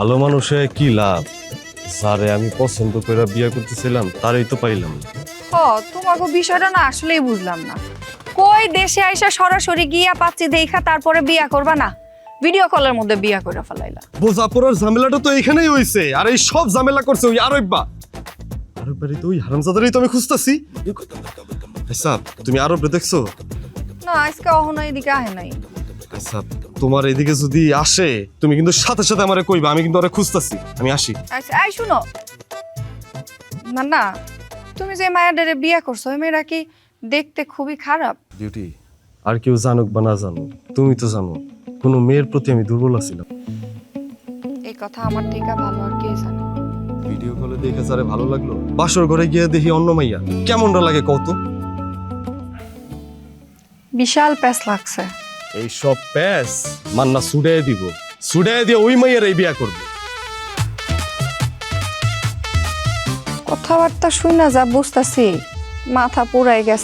ভালো মানুষে কি লাভ? যারে আমি পছন্দ করে বিয়ে করতেছিলাম তারই তো পাইলাম না। তোমাকে বিষয়টা না আসলেই বুঝলাম না। কই দেশে আইসা সরাসরি গিয়া পাচ্ছি দেখা তারপরে বিয়া করবা না, ভিডিও কলের মধ্যে বিয়া করে ফেলাইলা। বোঝাপড়ার ঝামেলাটা তো এখানেই হইছে, আর এই সব ঝামেলা করছে ওই আরববা। আরববারে তো ওই হারামজাদারই তো আমি খুঁজতাছি। আচ্ছা তুমি আরবরে দেখছো? না, আজকে অহনা এদিকে আহে নাই। আচ্ছা তোমার এদিকে যদি আসে তুমি কিন্তু সাথে সাথে আমারে কইবা, আমি কিন্তু ওরে খুঁজতাছি। আমি আসি। আচ্ছা আই শুনো না না, তুমি যে মায়াডারে বিয়া করছো ওই মেয়েরা কি দেখতে খুবই খারাপ? বিউটি, আর কেউ জানুক বা না জানুক, তুমি তো জানো কোনো মেয়ের প্রতি আমি দুর্বল আছিলাম। এই কথা আমার থেকে ভালো আর কে জানে। ভিডিও কলে দেখে যারে ভালো লাগলো, বাসর ঘরে গিয়ে দেখি অন্য মাইয়া, কেমনটা লাগে কত? বিশাল প্যাস লাগছে। এই সব প্যাস মান্না সুডায় দিব, সুডায় দিয়ে ওই মাইয়ার এই বিয়া করবে। কথাবার্তা শুই না যা বুঝতাছি মাথা পুরাই গেছে।